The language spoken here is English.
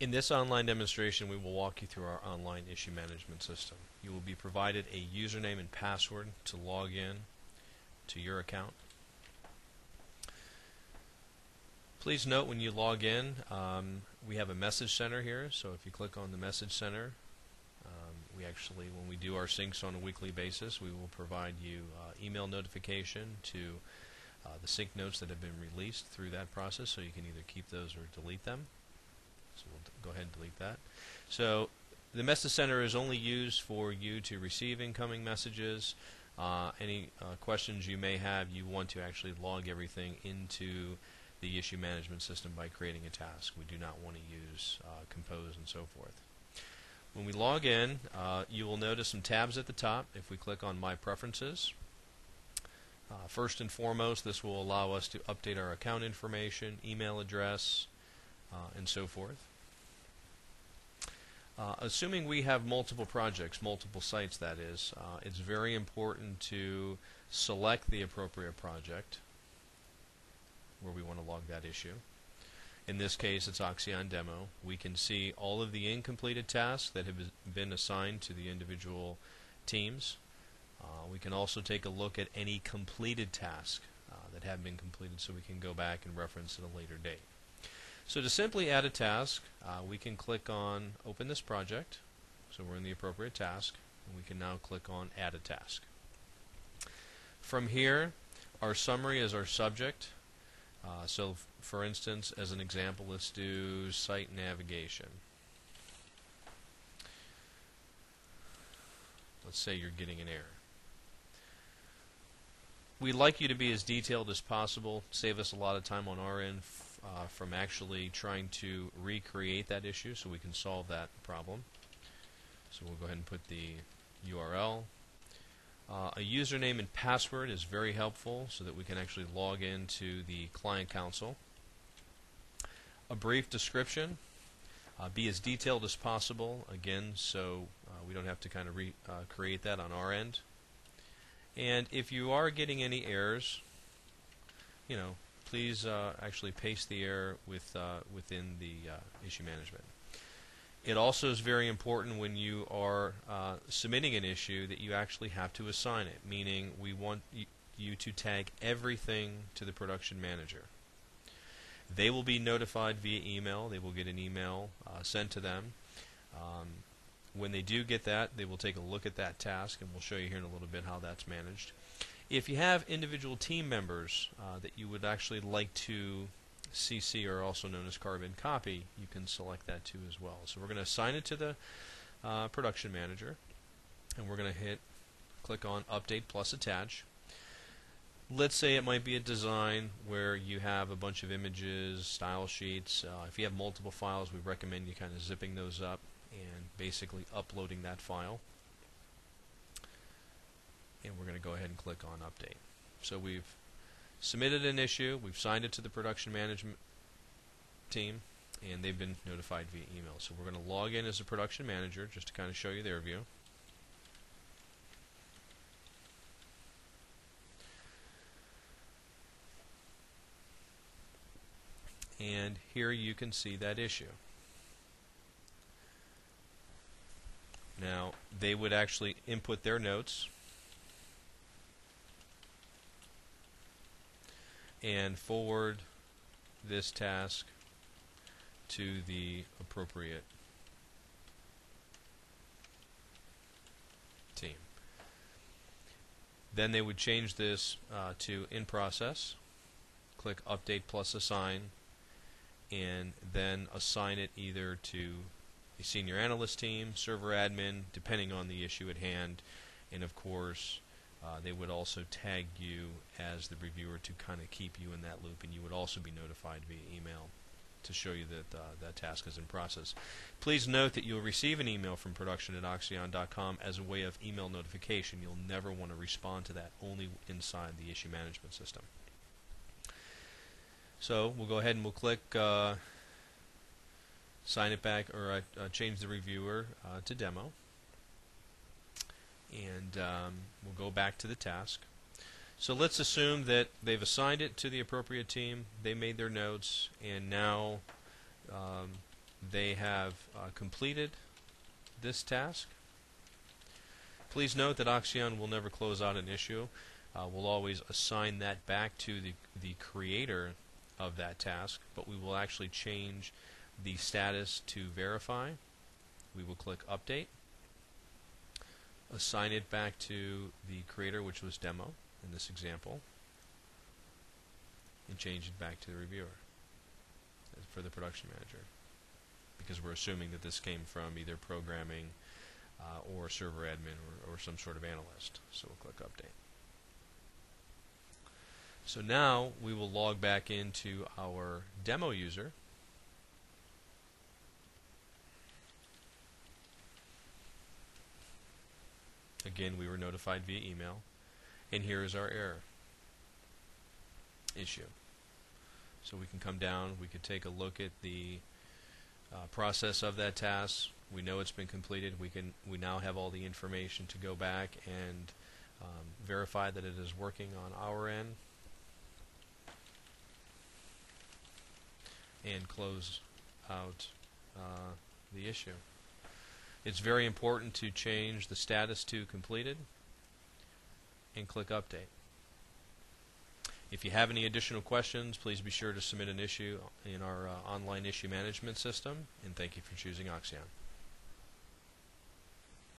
In this online demonstration, we will walk you through our online issue management system. You will be provided a username and password to log in to your account. Please note when you log in, we have a message center here, so if you click on the message center, we actually, when we do our syncs on a weekly basis, we will provide you email notification to the sync notes that have been released through that process, so you can either keep those or delete them. So we'll go ahead and delete that. So the message center is only used for you to receive incoming messages. Any questions you may have, you want to actually log everything into the issue management system by creating a task. We do not want to use compose and so forth. When we log in, you will notice some tabs at the top. If we click on My Preferences, first and foremost, this will allow us to update our account information, email address, and so forth. Assuming we have multiple projects, multiple sites that is, it's very important to select the appropriate project where we want to log that issue. In this case, it's Oxcyon Demo. We can see all of the incompleted tasks that have been assigned to the individual teams. We can also take a look at any completed tasks that have been completed, so we can go back and reference at a later date. So to simply add a task, we can click on Open this project. So we're in the appropriate task, and we can now click on Add a task. From here, our summary is our subject. So for instance, as an example, let's do site navigation. Let's say you're getting an error. We'd like you to be as detailed as possible, save us a lot of time on our end from actually trying to recreate that issue so we can solve that problem. So we'll go ahead and put the URL. A username and password is very helpful so that we can actually log into the client console. A brief description. Be as detailed as possible, again, so we don't have to kind of create that on our end. And if you are getting any errors, please actually paste the error within the issue management. It also is very important when you are submitting an issue that you actually have to assign it, meaning we want you to tag everything to the production manager. They will be notified via email. They will get an email sent to them. When they do get that, they will take a look at that task, and we'll show you here in a little bit how that's managed. If you have individual team members that you would actually like to CC, or also known as carbon copy, you can select that too as well. So we're going to assign it to the production manager, and we're going to click on Update plus Attach. Let's say it might be a design where you have a bunch of images, style sheets. If you have multiple files, we recommend you kind of zipping those up and basically uploading that file. And we're going to go ahead and click on Update. So we've submitted an issue, we've signed it to the production management team, and they've been notified via email. So we're going to log in as a production manager just to kind of show you their view. And here you can see that issue. Now, they would actually input their notes and forward this task to the appropriate team. Then they would change this to In Process, click Update plus Assign, and then assign it either to a senior analyst team, server admin, depending on the issue at hand, and of course they would also tag you as the reviewer to kind of keep you in that loop, and you would also be notified via email to show you that that task is in process. Please note that you'll receive an email from production@oxcyon.com as a way of email notification. You'll never want to respond to that, only inside the issue management system. So we'll go ahead and we'll click sign it back, or change the reviewer to demo, and we'll go back to the task. So let's assume that they've assigned it to the appropriate team, they made their notes, and now they have completed this task. Please note that Oxcyon will never close out an issue. We'll always assign that back to the creator of that task, but we will actually change the status to verify. We will click Update, assign it back to the creator, which was demo in this example, and change it back to the reviewer for the production manager, because we're assuming that this came from either programming or server admin or some sort of analyst. So we'll click Update. So now we will log back into our demo user. Again, we were notified via email, and here is our error issue. So we can come down, we could take a look at the process of that task. We know it's been completed. We now have all the information to go back and verify that it is working on our end, and close out the issue. It's very important to change the status to completed and click Update. If you have any additional questions, please be sure to submit an issue in our online issue management system, and thank you for choosing Oxcyon.